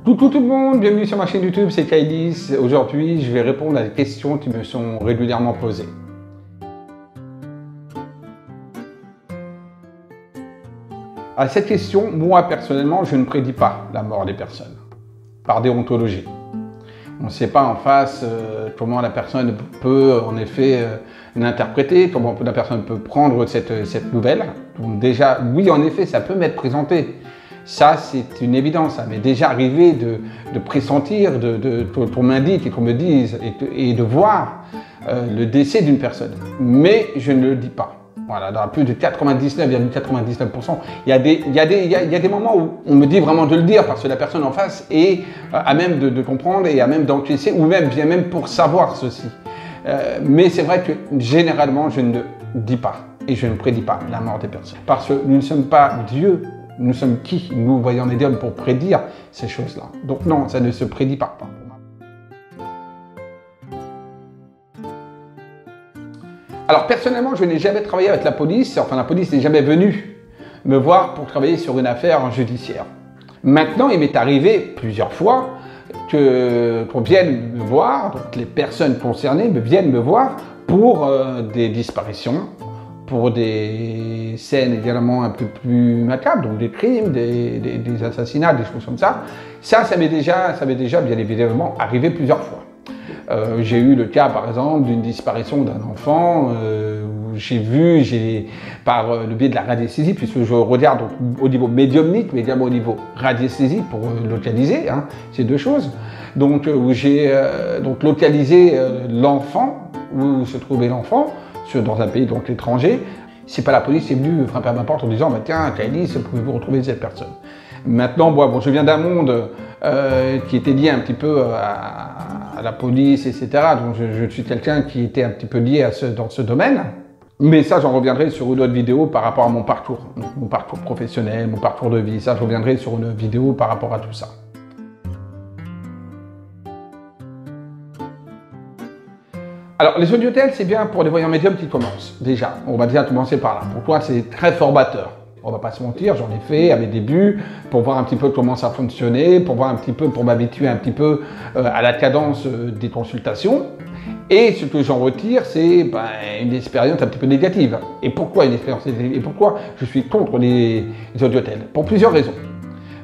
Coucou tout le monde, bienvenue sur ma chaîne YouTube, c'est Kailis. Aujourd'hui, je vais répondre à des questions qui me sont régulièrement posées. À cette question, moi personnellement, je ne prédis pas la mort des personnes, par déontologie. On ne sait pas en face comment la personne peut en effet l'interpréter, comment la personne peut prendre cette nouvelle. Donc déjà, oui, en effet, ça peut m'être présenté. Ça, c'est une évidence. Ça m'est déjà arrivé de pressentir, qu'on m'indique et qu'on me dise, et de voir le décès d'une personne. Mais je ne le dis pas. Voilà, dans plus de 99,99%, il y a des moments où on me dit vraiment de le dire parce que la personne en face est à même de comprendre et à même d'encaisser, ou même vient même pour savoir ceci. Mais c'est vrai que généralement, je ne dis pas et je ne prédis pas la mort des personnes. Parce que nous ne sommes pas Dieu. Nous sommes qui, nous, voyants médiums, pour prédire ces choses-là. Donc non, ça ne se prédit pas. Alors personnellement, je n'ai jamais travaillé avec la police, enfin la police n'est jamais venue me voir pour travailler sur une affaire judiciaire. Maintenant, il m'est arrivé plusieurs fois qu'on vienne me voir, donc les personnes concernées viennent me voir pour des disparitions, pour des scènes également un peu plus macabres, donc des crimes, des assassinats, des choses comme ça. Ça m'est déjà bien évidemment arrivé plusieurs fois. J'ai eu le cas par exemple d'une disparition d'un enfant où j'ai vu, par le biais de la radiesthésie, puisque je regarde donc, au niveau médiumnique, mais également au niveau radiesthésie pour localiser ces deux choses. Donc où j'ai localisé l'enfant, où se trouvait l'enfant, dans un pays donc étranger. C'est pas la police qui est venue frapper à ma porte en disant bah, tiens Kailis, pouvez-vous retrouver cette personne. Maintenant bon, je viens d'un monde qui était lié un petit peu à la police, etc. Donc je suis quelqu'un qui était un petit peu lié dans ce domaine. Mais ça, j'en reviendrai sur une autre vidéo par rapport à mon parcours. Donc, mon parcours professionnel, mon parcours de vie. Ça, je reviendrai sur une vidéo par rapport à tout ça. Alors, les audiotels, c'est bien pour les voyants médiums qui commencent, déjà. On va déjà commencer par là. Pour toi, c'est très formateur. On va pas se mentir, j'en ai fait à mes débuts pour voir un petit peu comment ça fonctionnait, pour m'habituer un petit peu à la cadence des consultations. Et ce que j'en retire, c'est une expérience un petit peu négative. Et pourquoi une expérience négative? Et pourquoi je suis contre les audiotels? Pour plusieurs raisons.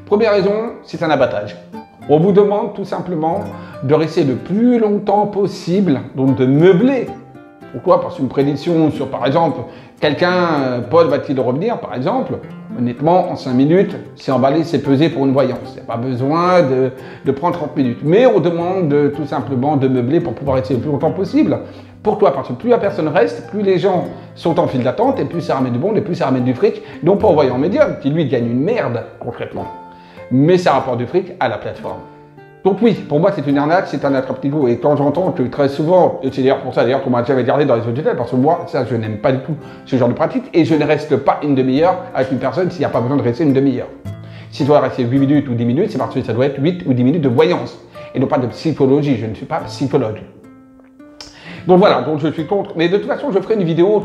Première raison, c'est un abattage. On vous demande tout simplement de rester le plus longtemps possible, donc de meubler. Pourquoi? Parce qu'une prédiction sur, par exemple, Paul va-t-il revenir, par exemple, honnêtement, en 5 minutes, c'est emballé, c'est pesé pour une voyance. Il n'y a pas besoin de prendre 30 minutes. Mais on demande tout simplement de meubler pour pouvoir rester le plus longtemps possible. Pourquoi? Parce que plus la personne reste, plus les gens sont en file d'attente, et plus ça ramène du monde, et plus ça ramène du fric. Non pas au voyant médium, qui lui gagne une merde, concrètement. Mais ça rapporte du fric à la plateforme. Donc oui, pour moi c'est une arnaque, c'est un attrape-nigo. Et quand j'entends que très souvent, et c'est d'ailleurs pour ça qu'on m'a déjà regardé dans les audiotels, parce que moi, ça je n'aime pas du tout ce genre de pratique, et je ne reste pas une demi-heure avec une personne s'il n'y a pas besoin de rester une demi-heure. S'il doit rester 8 minutes ou 10 minutes, c'est parce que ça doit être 8 ou 10 minutes de voyance, et non pas de psychologie, je ne suis pas psychologue. Donc voilà, donc je suis contre, mais de toute façon je ferai une vidéo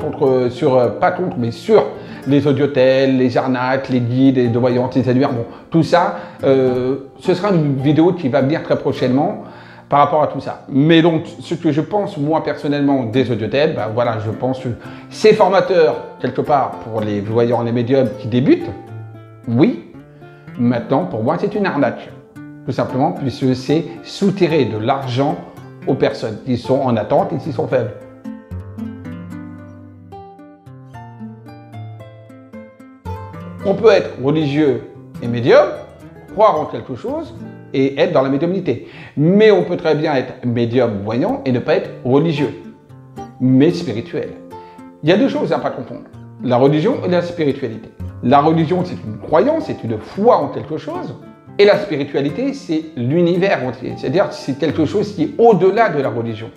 sur les audiotels, les arnaques, les guides, les de voyances, les annuaires, bon, tout ça, ce sera une vidéo qui va venir très prochainement par rapport à tout ça. Mais donc, ce que je pense, moi, personnellement, des audiotels, voilà, je pense que c'est formateur, quelque part, pour les voyants, les médiums qui débutent, oui. Maintenant, pour moi, c'est une arnaque, tout simplement, puisque c'est soutirer de l'argent aux personnes qui sont en attente et qui sont faibles. On peut être religieux et médium, croire en quelque chose et être dans la médiumnité. Mais on peut très bien être médium voyant et ne pas être religieux, mais spirituel. Il y a deux choses à ne pas confondre, la religion et la spiritualité. La religion, c'est une croyance, c'est une foi en quelque chose. Et la spiritualité, c'est l'univers entier. C'est-à-dire que c'est quelque chose qui est au-delà de la religion.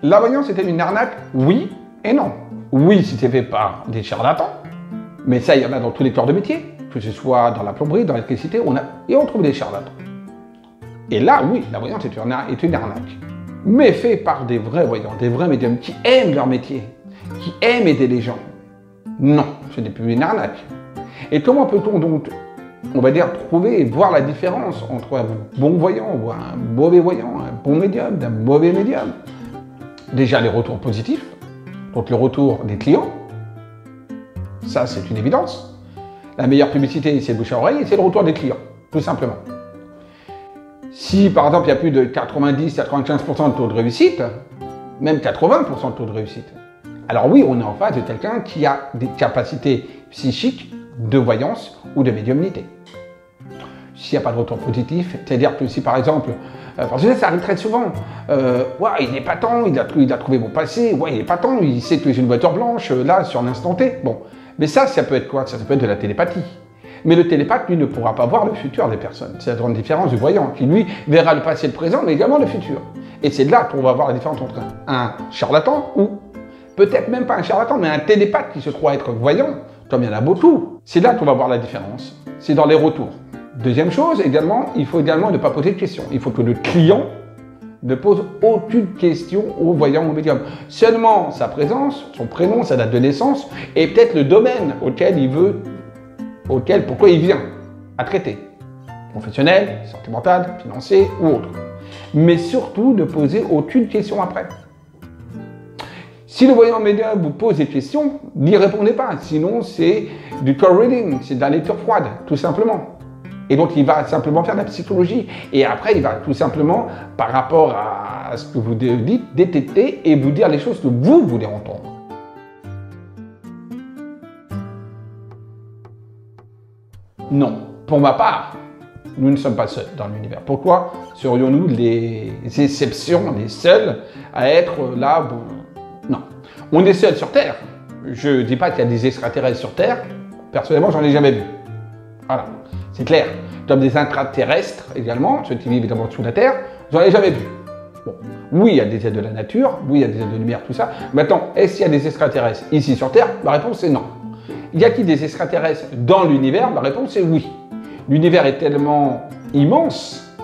La voyance était une arnaque? Oui et non. Oui, si c'est fait par des charlatans, mais ça, il y en a dans tous les corps de métier, que ce soit dans la plomberie, dans l'électricité, on trouve des charlatans. Et là, oui, la voyance est une arnaque. Mais fait par des vrais voyants, des vrais médiums qui aiment leur métier, qui aiment aider les gens. Non, ce n'est plus une arnaque. Et comment peut-on donc, on va dire, trouver et voir la différence entre un bon voyant ou un mauvais voyant, un bon médium d'un mauvais médium? Déjà les retours positifs, donc le retour des clients, ça c'est une évidence. La meilleure publicité, c'est le bouche à oreille et c'est le retour des clients, tout simplement. Si par exemple il y a plus de 90-95% de taux de réussite, même 80% de taux de réussite, alors oui, on est en face de quelqu'un qui a des capacités psychiques de voyance ou de médiumnité. S'il n'y a pas de retour positif, c'est-à-dire que si par exemple, parce que ça arrive très souvent, ouais, il est épatant, il a trouvé mon passé, ouais, il est épatant, il sait que j'ai une voiture blanche, là, sur l'instant T. Bon, mais ça peut être quoi? Ça peut être de la télépathie. Mais le télépathe, lui, ne pourra pas voir le futur des personnes. C'est la grande différence du voyant, qui lui verra le passé et le présent, mais également le futur. Et c'est là qu'on va voir la différence entre un charlatan ou peut-être même pas un charlatan, mais un télépathe qui se croit être voyant, comme il y en a beaucoup. C'est là qu'on va voir la différence. C'est dans les retours. Deuxième chose, également, il faut également ne pas poser de questions. Il faut que le client ne pose aucune question au voyant ou au médium. Seulement sa présence, son prénom, sa date de naissance, et peut-être le domaine auquel il veut, pourquoi il vient à traiter. Professionnel, sentimental, financier ou autre. Mais surtout, ne poser aucune question après. Si le voyant médium vous pose des questions, n'y répondez pas. Sinon, c'est du cold reading, c'est de la lecture froide, tout simplement. Et donc, il va simplement faire de la psychologie. Et après, il va tout simplement, par rapport à ce que vous dites, détecter et vous dire les choses que vous voulez entendre. Non. Pour ma part, nous ne sommes pas seuls dans l'univers. Pourquoi serions-nous les exceptions, les seuls à être là? Bon, non. On est seuls sur Terre. Je ne dis pas qu'il y a des extraterrestres sur Terre. Personnellement, j'en ai jamais vu. Voilà. C'est clair. Comme des intraterrestres également, ceux qui vivent évidemment sous la Terre, j'en ai jamais vu. Bon. Oui, il y a des êtres de la nature, oui, il y a des êtres de lumière, tout ça. Maintenant, est-ce qu'il y a des extraterrestres ici sur Terre? La réponse est non. Y a-t-il des extraterrestres dans l'univers? La réponse est oui. L'univers est tellement immense,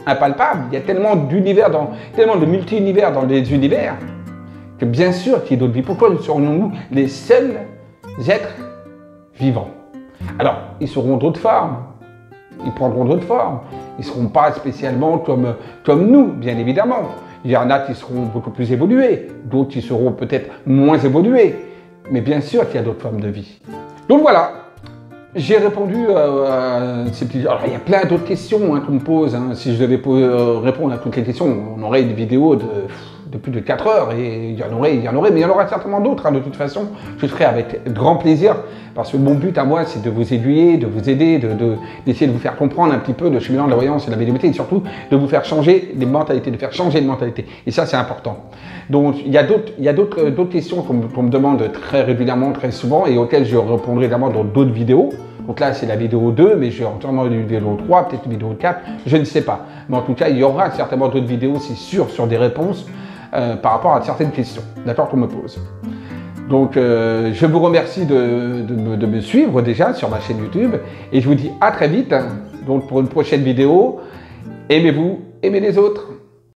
impalpable, il y a tellement d'univers, tellement de multi-univers dans les univers, que bien sûr qu'il y a d'autres vies. Pourquoi serions-nous les seuls êtres vivants? Alors, ils seront d'autres formes. Ils prendront d'autres formes. Ils ne seront pas spécialement comme nous, bien évidemment. Il y en a qui seront beaucoup plus évolués, d'autres qui seront peut-être moins évolués. Mais bien sûr qu'il y a d'autres formes de vie. Donc voilà, j'ai répondu à ces petits... Alors il y a plein d'autres questions qu'on me pose. Si je devais répondre à toutes les questions, on aurait une vidéo de plus de 4 heures. Et il y en aurait, mais il y en aura certainement d'autres. De toute façon, je le ferai avec grand plaisir. Parce que mon but à moi, c'est de vous aiguiller, de vous aider, d'essayer de vous faire comprendre un petit peu le cheminement de la voyance et de la médiumnité, et surtout de vous faire changer les mentalités, de faire changer les mentalités. Et ça, c'est important. Donc, il y a d'autres questions qu'on me demande très régulièrement, très souvent, et auxquelles je répondrai évidemment dans d'autres vidéos. Donc là, c'est la vidéo 2, mais j'ai entièrement une vidéo 3, peut-être une vidéo 4, je ne sais pas. Mais en tout cas, il y aura certainement d'autres vidéos, c'est sûr, sur des réponses par rapport à certaines questions, d'accord, qu'on me pose. Donc, je vous remercie de me suivre déjà sur ma chaîne YouTube et je vous dis à très vite donc pour une prochaine vidéo. Aimez-vous, aimez les autres.